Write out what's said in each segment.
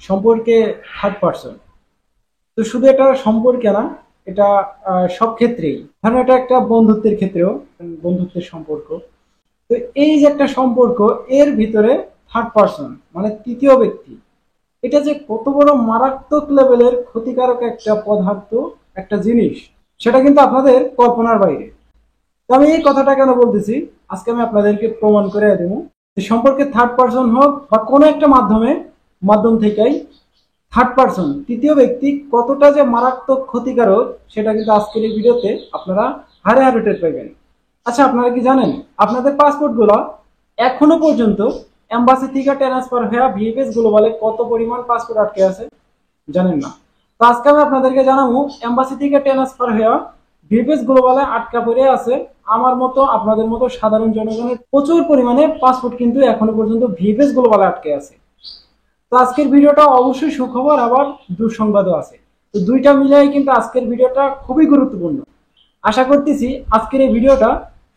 সম্পর্কে third person. তো শুধু এটা সম্পর্কে না, এটা সব ক্ষেত্রেই, ধরেন এটা একটা বন্ধুত্বের ক্ষেত্রেও, বন্ধুত্বের সম্পর্ক। তো এই যে একটা সম্পর্ক, এর ভিতরে থার্ড পার্সন মানে তৃতীয় ব্যক্তি, এটা যে কত বড় মারাত্মক লেভেলের ক্ষতিকারক একটা পদার্থ, একটা জিনিস, সেটা কিন্তু আপনাদের কল্পনার বাইরে। তো আমি এই কথাটা কেন বলতেছি, আজকে আমি আপনাদেরকে প্রমাণ করে দেবো যে সম্পর্কে থার্ড পার্সন হোক বা কোনো একটা মাধ্যম থেকেই থার্ড পার্সন তৃতীয় ব্যক্তি কতটা যে মারাত্মক ক্ষতিকারক, সেটা কিন্তু আজকের এই ভিডিওতে আপনারা হারে হারে টের পাবেন। আচ্ছা, আপনারা কি জানেন আপনাদের পাসপোর্ট গুলো এখনো পর্যন্ত এম্বাসি থেকে ট্রান্সফার হয়ে ভিএফএস গ্লোবালে কত পরিমাণ পাসপোর্ট আটকে আছে? জানেন না। তো আজকে আমি আপনাদেরকে জানাবো এম্বাসি থেকে ট্রান্সফার হয়ে ভিএফএস গ্লোবালে আটকা পড়ে আছে আমার মতো, আপনাদের মতো সাধারণ জনগণের প্রচুর পরিমাণে পাসপোর্ট কিন্তু এখনো পর্যন্ত ভিএফএস গ্লোবালে আটকে আছে। তো আজকের ভিডিওটা অবশ্যই সুখবর, আবার দুঃসংবাদও আছে। তো দুইটা মিলিয়ে কিন্তু আজকের ভিডিওটা খুবই গুরুত্বপূর্ণ। আশা করতেছি আজকের এই ভিডিওটা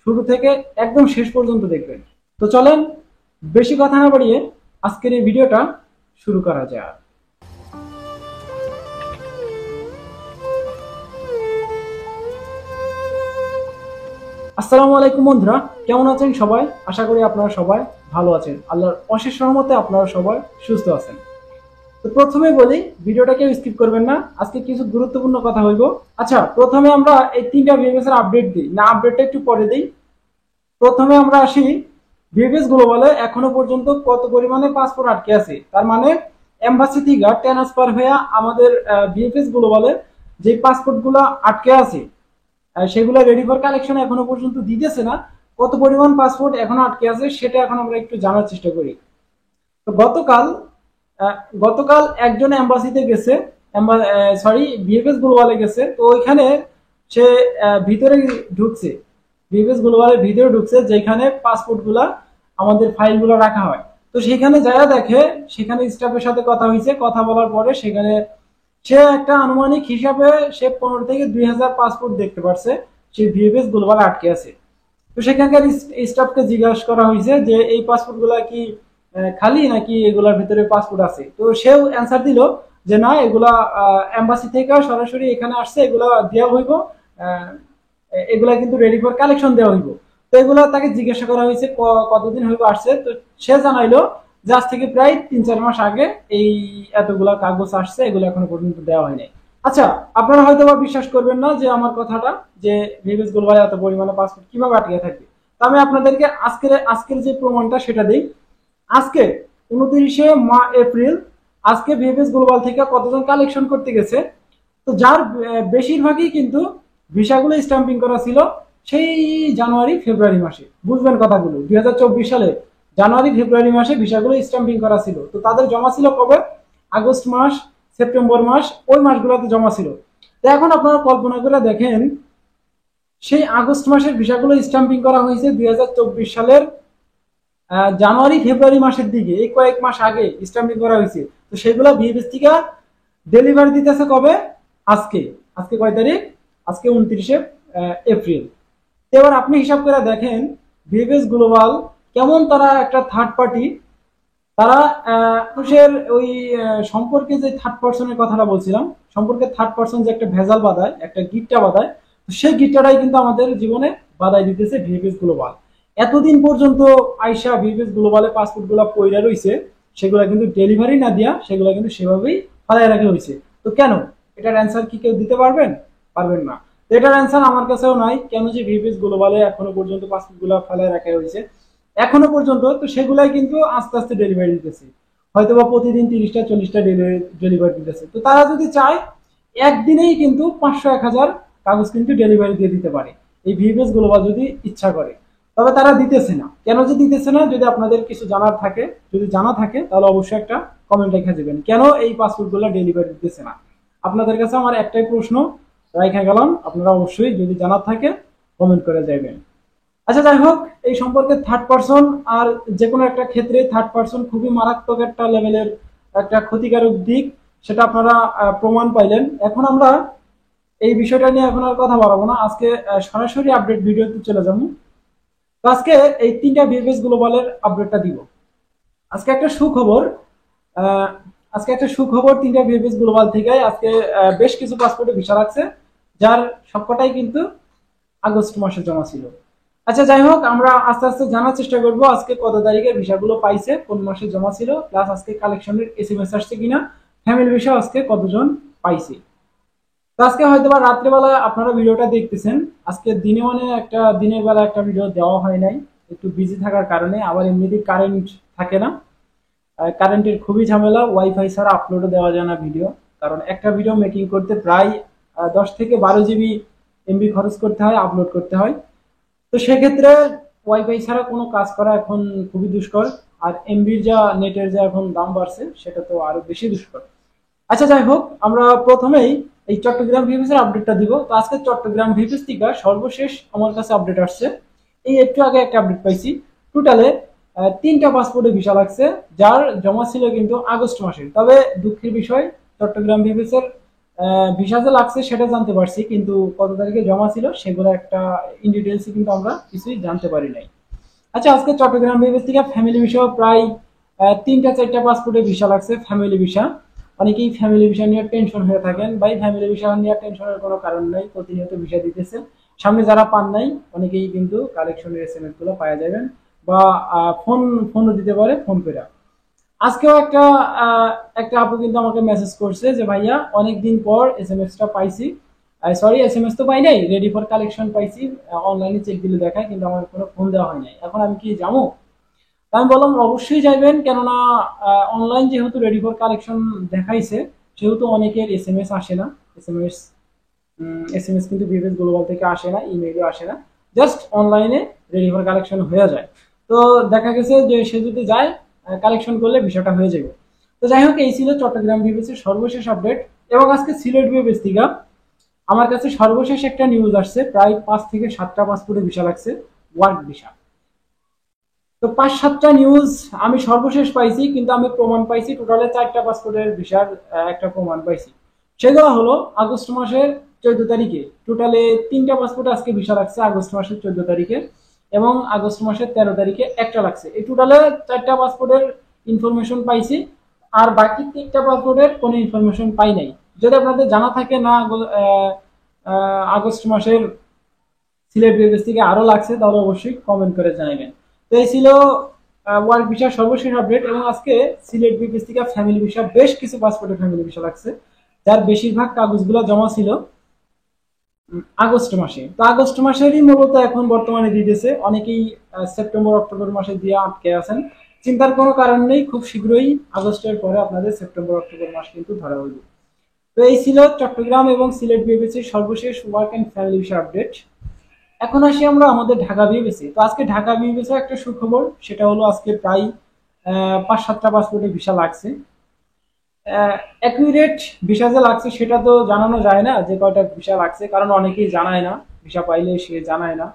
শুরু থেকে একদম শেষ পর্যন্ত দেখবেন। তো চলেন বেশি কথা না বাড়িয়ে আজকের এই ভিডিওটা শুরু করা যাক। আসসালামু আলাইকুম বন্ধুরা, কেমন আছেন সবাই? আশা করি আপনারা সবাই ভালো আছেন। আল্লাহর অশেষ রহমতে আপনারা সবাই সুস্থ আছেন। তো প্রথমে বলি, ভিডিওটা কেউ স্কিপ করবেন না, আজকে কিছু গুরুত্বপূর্ণ কথা হইব। আচ্ছা, প্রথমে আমরা এই তিনটা ভিএমএস এর আপডেট দিই না, আপডেটটা একটু পরে দিই। প্রথমে আমরা আসি ভিএফএস গ্লোবালে এখনো পর্যন্ত কত পরিমাণে পাসপোর্ট আটকে আছে। তার মানে এম্বাসি থেকে ট্রান্সফার হয়ে আমাদের ভিএফএস গ্লোবালে যে পাসপোর্ট গুলো আটকে আছে, সেগুলো রেডি ফর কালেকশন এখনো পর্যন্ত দিতেছে না। কত পরিমাণ পাসপোর্ট এখনো আটকে আছে সেটা এখন আমরা একটু জানার চেষ্টা করি। তো গতকাল একজন এম্বাসিতে গেছে, সরি ভিএফএস গ্লোবালে গেছে। তো ওইখানে সে ভিতরে ঢুকছে, ভিএফএস গ্লোবালের ভিতরে ঢুকছে, যেখানে পাসপোর্ট গুলা আমাদের ফাইল গুলো রাখা হয়। তো সেখানে যারা দেখে, সেখানে স্টাফের সাথে কথা হয়েছে, কথা বলার পরে সেখানে সে একটা আনুমানিক হিসাবে সে 15 থেকে 2000 পাসপোর্ট দেখতে পারছে সেই ভিএফএস গ্লোবাল আটকে আছে। তো সেখানকার স্টাফকে জিজ্ঞাসা করা হয়েছে যে এই পাসপোর্ট গুলা কি খালি নাকি এগুলার ভিতরে পাসপোর্ট আছে। তো সেও অ্যান্সার দিল যে না, এগুলা এম্বাসি থেকে সরাসরি এখানে আসছে, এগুলা দেওয়া হইব, এগুলা কিন্তু রেডি ফর কালেকশন দেওয়া হইব। তো এগুলা তাকে জিজ্ঞাসা করা হয়েছে কতদিন হইব আসছে। তো সে জানাইলো যে আজ থেকে প্রায় 3-4 মাস আগে এই এতগুলা কাগজ আসছে, এগুলো এখনো পর্যন্ত দেওয়া হয়নি। আচ্ছা, আপনারা হয়তো বা বিশ্বাস করবেন না যে আমার কথাটা, যে ভিএফএস গ্লোবালে এত পরিমাণে পাসপোর্ট কিভাবে আটকে থাকবে। তো আমি আপনাদেরকে আজকের যে প্রমাণটা সেটা দিই। আজকে 29 এপ্রিল, আজকে ভিএফএস গ্লোবাল থেকে কতজন কালেকশন করতে গেছে। তো যার বেশিরভাগই কিন্তু ভিসাগুলো স্ট্যাম্পিং করা ছিল সেই জানুয়ারি ফেব্রুয়ারি মাসে। বুঝবেন কথাগুলো, 2024 সালে জানুয়ারি ফেব্রুয়ারি মাসে ভিসাগুলো স্ট্যাম্পিং করা ছিল। তো তাদের জমা ছিল কবে? আগস্ট মাস, সেপ্টেম্বর মাস, ওই মাসগুলোতে জমা ছিল। তো এখন আপনারা কল্পনা করে দেখেন, সেই আগস্ট মাসের ভিসাগুলো স্ট্যাম্পিং করা হয়েছে 2024 সালের জানুয়ারি ফেব্রুয়ারি মাসের দিকে, এই কয়েক মাস আগে স্ট্যাম্পিং করা হয়েছে। তো সেগুলো ভিএফএস থেকে ডেলিভারি দিতেছে কবে? আজকে। আজকে কয় তারিখ? আজকে 29 এপ্রিল। এবার আপনি হিসাব করে দেখেন ভিএফএস গ্লোবাল কেমন, তারা একটা থার্ড পার্টি, তারা মানুষের ওই সম্পর্কে যে থার্ড পার্সনের কথাটা বলছিলাম, সম্পর্কে থার্ড পার্সন যে একটা ভেজাল বাঁধায়, একটা গিট্টা বাঁধায়, সেই গিট্টাটাই কিন্তু আমাদের জীবনে বাধাই দিতেছে ভিএফএস গ্লোবাল। এতদিন পর্যন্ত আইসা ভিএফএস গ্লোবালে পাসপোর্ট গুলা পইরা রয়েছে, সেগুলা কিন্তু ডেলিভারি না দিয়া সেগুলা কিন্তু সেভাবেই ফালাই রাখা হয়েছে। তো কেন? এটার অ্যান্সার কি কেউ দিতে পারবেন? পারবেন না। তো এটার অ্যান্সার আমার কাছেও নাই, কেন যে ভিএফএস গ্লোবালে এখনো পর্যন্ত পাসপোর্ট গুলা ফালাই রাখা হয়েছে এখনো পর্যন্ত। তো সেগুলাই কিন্তু আস্তে আস্তে ডেলিভারি দিতেছে, হয়তো বা প্রতিদিন 30টা 40টা ডেলিভারি দিতেছে। তো তারা যদি চায় একদিনেই কিন্তু 500-1000 কাগজ কিন্তু ডেলিভারি দিয়ে দিতে পারে, এই ভিএফএস গ্লোবাল যদি ইচ্ছা করে। তবে তারা দিতেছে না। কেন যে দিতেছে না, যদি আপনাদের কিছু জানার থাকে, যদি জানা থাকে, তাহলে অবশ্যই একটা কমেন্ট রেখে দেবেন, কেন এই পাসপোর্ট গুলো ডেলিভারি দিতেছে না। আপনাদের কাছে আমার একটাই প্রশ্ন রেখে গেলাম, আপনারা অবশ্যই যদি জানার থাকে কমেন্ট করে যাবেন। আচ্ছা, যাই হোক, এই সম্পর্কে থার্ড পার্সন আর যে কোনো একটা ক্ষেত্রে থার্ড পার্সন খুবই মারাত্মক একটা লেভেলের একটা ক্ষতিকারক দিক, সেটা আপনারা প্রমাণ পাইলেন। এখন আমরা এই বিষয়টা নিয়ে এখন আর কথা বাড়াবো না, আজকে সরাসরি আপডেট ভিডিওতে চলে যাবো। তো আজকে এই তিনটা ভিএফএস গ্লোবালের আপডেটটা দিব। আজকে একটা সুখবর, আজকে একটা সুখবর তিনটা ভিএফএস গ্লোবাল থেকে আজকে বেশ কিছু পাসপোর্টে ভিসা লাগছে, যার সবকটাই কিন্তু আগস্ট মাসে জমা ছিল। আচ্ছা যাই হোক, আমরা আস্তে আস্তে জানার চেষ্টা করব আজকে কত তারিখে ভিসাগুলো পাইছে, কোন মাসে জমা ছিল, প্লাস আজকে কালেকশনের এসএমএস আসছে কিনা, ফ্যামিলি ভিসা আজকে কতজন পাইছে। তো আজকে হয়তো বা রাত্রেবেলা আপনারা ভিডিওটা দেখতেছেন, আজকে দিনে মানে একটা দিনের বেলা একটা ভিডিও দেওয়া হয় নাই, একটু বিজি থাকার কারণে। আবার এমনিতেই কারেন্ট থাকে না, কারেন্টের খুবই ঝামেলা, ওয়াইফাই ছাড়া আপলোডও দেওয়া যায় না ভিডিও। কারণ একটা ভিডিও মেকিং করতে প্রায় 10 থেকে 12 জিবি এমবি খরচ করতে হয়, আপলোড করতে হয়। তো সেক্ষেত্রে ওয়াইফাই ছাড়া কোনো কাজ করা এখন খুবই দুষ্কর। আর এমবির যা নেটের যা এখন দাম বাড়ছে, সেটা তো আরো বেশি দুষ্কর। আচ্ছা যাই হোক, আমরা প্রথমেই এই চট্টগ্রাম ভিপিএস এর আপডেটটা দিব। তো আজকে চট্টগ্রাম ভিপিএস থেকে সর্বশেষ আমার কাছে আপডেট আসছে, এই একটু আগে একটা আপডেট পাইছি। টোটালে 3টা পাসপোর্টে ভিসা লাগছে, যার জমা ছিল কিন্তু আগস্ট মাসে। তবে দুঃখের বিষয়, চট্টগ্রাম ভিপিএস এর ভিসা যে লাগছে সেটা জানতে পারছি, কিন্তু কত তারিখে জমা ছিল সেগুলো একটা ইন ডিটেলসে কিন্তু আমরা কিছুই জানতে পারি নাই। আচ্ছা, আজকে চট্টগ্রাম ভিপিএস থেকে ফ্যামিলি ভিসা প্রায় 3টা 4টা পাসপোর্টে ভিসা লাগছে, ফ্যামিলি ভিসা। অনেকেই ফ্যামিলি ভিসা নিয়ে টেনশন হয়ে থাকেন। ভাই, ফ্যামিলি ভিসা নিয়ে টেনশনের কোনো কারণ নাই, প্রতিনিয়ত ভিসা দিতেছে। সামনে যারা পান নাই, অনেকেই কিন্তু কালেকশনের এসএমএস গুলো পাওয়া যাবেন, বা ফোনও দিতে পারে ফোন করে। আজকেও একটা আপু কিন্তু আমাকে মেসেজ করছে যে ভাইয়া অনেকদিন পর এসএমএসটা পাইছি, সরি এসএমএস তো পাই নাই, রেডি ফর কালেকশন পাইছি, অনলাইনে চেক দিলে দেখায়, কিন্তু আমার কোনো ফোন দেওয়া হয় নাই। এখন আমি কি যাবো? আমি বললাম অবশ্যই যাইবেন, কেননা অনলাইন যেহেতু রেডি ফর কালেকশন দেখাইছে, সেহেতু অনেকের এসএমএস আসে না। এসএমএস এসএমএস কিন্তু ভিভিএস গ্লোবাল থেকে আসে না, ইমেইলও আসে না, জাস্ট অনলাইনে রেডি ফর কালেকশন হয়ে যায়। তো দেখা গেছে যে সে যদি যায় কালেকশন করলে বিষয়টা হয়ে যাবে। তো যাই হোক, এই ছিল চট্টগ্রাম ভিভিএস এর সর্বশেষ আপডেট। এবং আজকে সিলেট ভিভিএস থেকে আমার কাছে সর্বশেষ একটা নিউজ আসছে, প্রায় 5 থেকে 7টা পাসপোর্টে ভিসা লাগছে, ওয়ার্ক ভিসা। তো 5-7টা নিউজ আমি সর্বশেষ পাইছি, কিন্তু আমি প্রমাণ পাইছি টোটালে 4টা পাসপোর্টের ভিসার একটা প্রমাণ পাইছি। সেগুলো হলো আগস্ট মাসের 14 তারিখে টোটালে 3টা পাসপোর্টে আজকে ভিসা লাগছে আগস্ট মাসের 14 তারিখে, এবং আগস্ট মাসের 13 তারিখে একটা লাগছে। এই টোটালে 4টা পাসপোর্টের ইনফরমেশন পাইছি, আর বাকি 3টা পাসপোর্টের কোনো ইনফরমেশন পাই নাই। যদি আপনাদের জানা থাকে না আগস্ট মাসের সিলেট বিএস থেকে আরো লাগছে, তাহলে অবশ্যই কমেন্ট করে জানাবেন। তো এই ছিল ওয়ার্ক ভিসার সর্বশেষ আপডেট। এবং আজকে সিলেট বিএস থেকে ফ্যামিলি ভিসা বেশ কিছু পাসপোর্টে ফ্যামিলি ভিসা লাগছে, যার বেশিরভাগ কাগজগুলো জমা ছিল আগস্ট মাসে। তো আগস্ট মাসেরই মূলত এখন বর্তমানে দিতেছে, অনেকেই সেপ্টেম্বর অক্টোবর মাসে দিয়ে আটকে আছেন। চিন্তার কোনো কারণ নেই, খুব শীঘ্রই আগস্টের পরে আপনাদের সেপ্টেম্বর অক্টোবর মাস কিন্তু ধরা হইবে। তো এই ছিল চট্টগ্রাম এবং সিলেট বিএস এর সর্বশেষ work and family visa update. এখন আসি আমরা আমাদের ঢাকা বিএসএ। তো আজকে ঢাকা বিএসএ একটা সুখবর, সেটা হলো আজকে প্রায় 5-7টা পাসপোর্টে ভিসা লাগছে। অ্যাকুরেট ভিসা যে লাগছে সেটা তো জানানো যায় না যে কয়টা ভিসা লাগছে, কারণ অনেকেই জানায় না, ভিসা পাইলে সে জানায় না।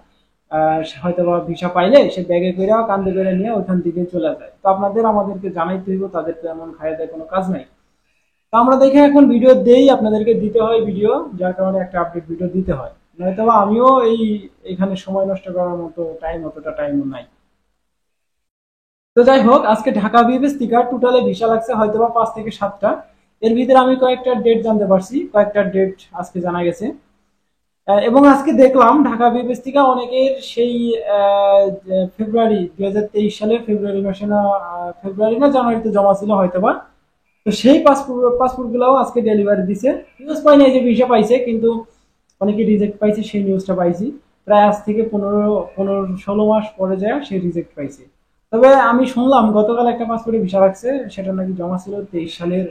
হয়তো বা ভিসা পাইলে সে ব্যাগে করে কান্দে করে নিয়ে ওইখান থেকে চলে যায়। তো আপনাদের আমাদেরকে জানাইতে হইব, তাদের তো এমন খায় দেয় কোনো কাজ নাই। তো আমরা দেখে এখন ভিডিও দেই, আপনাদেরকে দিতে হয় ভিডিও, যার কারণে একটা আপডেট ভিডিও দিতে হয়, নয়তো আমিও এখানে সময় নষ্ট করার মতো অতটা টাইমও নাই। তো যাই হোক, আজকে ঢাকা বিএস থেকে টোটালে ভিসা লাগছে হয়তো বা 5 থেকে 7টা। এর ভিতরে আমি কয়েকটা ডেট জানতে পারছি, কয়েকটা ডেট আজকে জানা গেছে। এবং আজকে দেখলাম ঢাকা বিএস থেকে অনেকের সেই ফেব্রুয়ারি 2023 সালের ফেব্রুয়ারি মাসে না, ফেব্রুয়ারি না জানুয়ারিতে জমা ছিল হয়তোবা। তো সেই পাসপোর্ট গুলাও আজকে ডেলিভারি দিছে। নিউজ পাই নাই যে ভিসা পাইছে, কিন্তু অনেকে রিজেক্ট পাইছে সেই নিউজটা পাইছি। প্রায় আজ থেকে 15-16 মাস পরে যায় সে রিজেক্ট পাইছে। তবে আমি শুনলাম গতকাল একটা পাসপোর্টে ভিসা রাখছে, সেটা নাকি জমা ছিল 23 সালের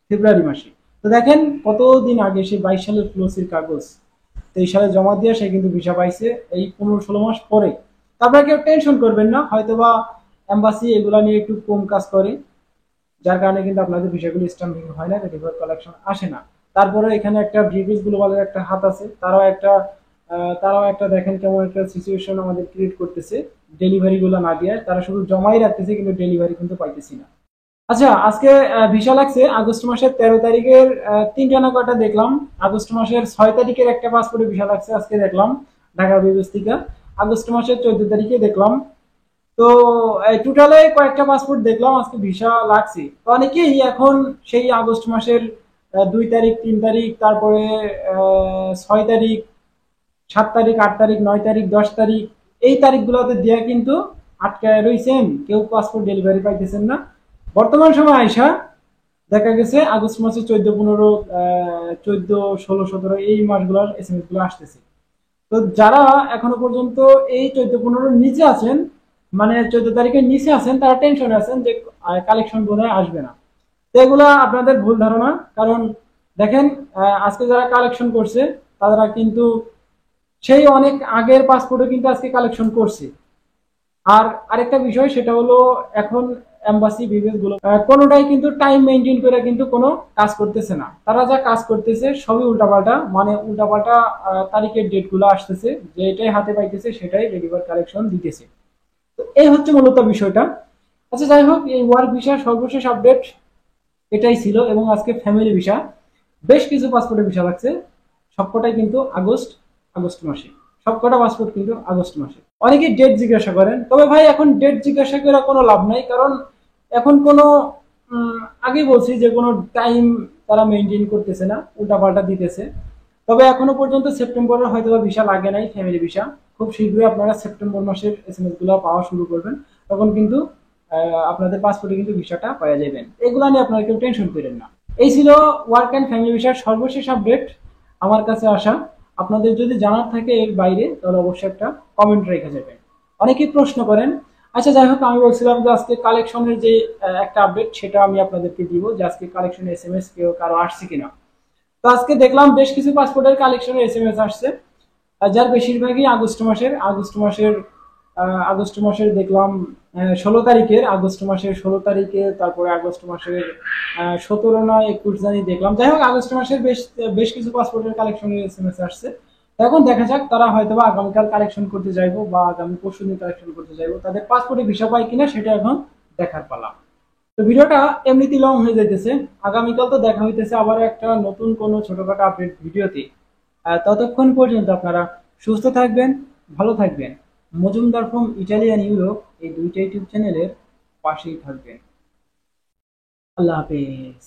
ফেব্রুয়ারি মাসে। তো দেখেন কতদিন আগে সেই 22 সালের ফ্লোসির কাগজ 23 সালে জমা দিয়ে সে কিন্তু ভিসা পাইছে এই 15-16 মাস পরে। তারপরে কেউ টেনশন করবেন না, হয়তোবা এম্বাসি এগুলা নিয়ে একটু কম কাজ করে, যার কারণে কিন্তু আপনাদের বিষয়গুলো স্ট্যাম্পিং হয় না, রেডিভার কালেকশন আসে না। তারপরে এখানে একটা ভিভিএস গ্লোবালের একটা হাত আছে, তারাও একটা দেখেন কেমন একটা সিচুয়েশন আমাদের ক্রিয়েট করতেছে, ডেলিভারি গুলো না দিয়ে তারা শুধু জমাই রাখতেছে, কিন্তু ডেলিভারি কিন্তু পাইতেছি না। আচ্ছা, আজকে ভিসা লাগছে আগস্ট মাসের 13 তারিখের 3টা না কয়টা দেখলাম। আগস্ট মাসের 6 তারিখের একটা পাসপোর্টে ভিসা লাগছে আজকে দেখলাম ঢাকা বিএস থেকে। আগস্ট মাসের 14 তারিখে দেখলাম তো টোটালে কয়েকটা পাসপোর্ট দেখলাম আজকে ভিসা লাগছে। তো অনেকেই এখন সেই আগস্ট মাসের 2 তারিখ, 3 তারিখ, তারপরে 6 তারিখ, 7 তারিখ, 8 তারিখ, 9 তারিখ, 10 তারিখ, এই তারিখগুলোতে দিয়ে কিন্তু আটকায় রয়েছেন, কেউ পাসপোর্ট ডেলিভারি পাইতেছেন না। বর্তমান সময় আইসা দেখা গেছে আগস্ট মাসে 14, 15, 14, 16, 17 এই মাসগুলোর SMS গুলো আসতেছে। তো যারা এখনো পর্যন্ত এই 14, 15 নিচে আছেন, মানে 14 তারিখের নিচে আছেন, তারা টেনশনে আছেন যে কালেকশন বোধহয় আসবে না। তো এগুলা আপনাদের ভুল ধারণা। কারণ দেখেন, আজকে যারা কালেকশন করছে তারা কিন্তু সেই অনেক আগের পাসপোর্টও কিন্তু আজকে কালেকশন করছে। আর আরেকটা বিষয় সেটা হলো, এখন এম্বাসি বিবেস গুলো কোনোটাই কিন্তু টাইম মেনটেন করে কিন্তু কোনো কাজ করতেছে না। তারা যা কাজ করতেছে সবই উল্টাপাল্টা, মানে উল্টাপাল্টা তারিখের ডেট গুলো আসতেছে, যেটাই হাতে পাইতেছে সেটাই ডেলিভার কালেকশন দিতেছে। তো এই হচ্ছে মূলত বিষয়টা। আচ্ছা, যাই হোক, এই ওয়ার্ক ভিসার সর্বশেষ আপডেট এটাই ছিল। এবং আজকে ফ্যামিলি ভিসা, বেশ কিছু পাসপোর্টের ভিসা লাগছে, সবকটাই কিন্তু আগস্ট আগস্ট মাসে, সবকটা পাসপোর্ট কিন্তু আগস্ট মাসে। অনেকে ডেট জিজ্ঞাসা করেন, তবে ভাই এখন ডেট জিজ্ঞাসা করে কোনো লাভ নাই। কারণ এখন কোনো আগেই বলছি যে কোনো টাইম তারা মেনটেন করতেছে না, উল্টাপাল্টা দিতেছে। তবে এখনো পর্যন্ত সেপ্টেম্বরের হয়তো ভিসা লাগে নাই, ফ্যামিলি ভিসা। খুব শীঘ্রই আপনারা সেপ্টেম্বর মাসের SMS গুলো পাওয়া শুরু করবেন, তখন কিন্তু আপনাদের পাসপোর্টে কিন্তু ভিসাটা পাওয়া যাবেন। এগুলা নিয়ে আপনারা কেউ টেনশন করেন না। এই ছিল ওয়ার্ক অ্যান্ড ফ্যামিলি ভিসার সর্বশেষ আপডেট আমার কাছে আসা। আপনাদের যদি জানার থাকে এর বাইরে, তাহলে অবশ্যই একটা কমেন্ট রেখে যাবেন। অনেকেই প্রশ্ন করেন। আচ্ছা, যাই হোক, আমি বলছিলাম যে আজকে কালেকশনের যে একটা আপডেট সেটা আমি আপনাদেরকে দিব, যে আজকে কালেকশনের SMS কেউ কারো আসছে কিনা। তো আজকে দেখলাম বেশ কিছু পাসপোর্টের কালেকশনের SMS আসছে, যার বেশিরভাগই আগস্ট মাসের দেখলাম 16 তারিখের, আগস্ট মাসের 16 তারিখে, তারপরে আগস্ট মাসের 17 না 21 জানি দেখলাম। যাই হোক, আগস্ট মাসের বেশ বেশ কিছু পাসপোর্টের কালেকশনের SMS আসছে। তো এখন দেখা যাক তারা হয়তোবা আগামীকাল কালেকশন করতে যাইবো বা আগামী পরশু দিন কালেকশন করতে যাইবো, তাদের পাসপোর্টে ভিসা পায় কিনা সেটা এখন দেখার পালা। তো ভিডিওটা এমনিতেই লং হয়ে যাইতেছে। আগামীকাল তো দেখা হইতেছে আবার একটা নতুন কোনো ছোটখাটো আপডেট ভিডিওতে। ততক্ষণ পর্যন্ত আপনারা সুস্থ থাকবেন, ভালো থাকবেন। মজুমদার ফ্রম ইটালিয়ান ইউরোপ এই দুইটা ইউটিউব চ্যানেলের পাশেই থাকবেন। আল্লাহ হাফেজ।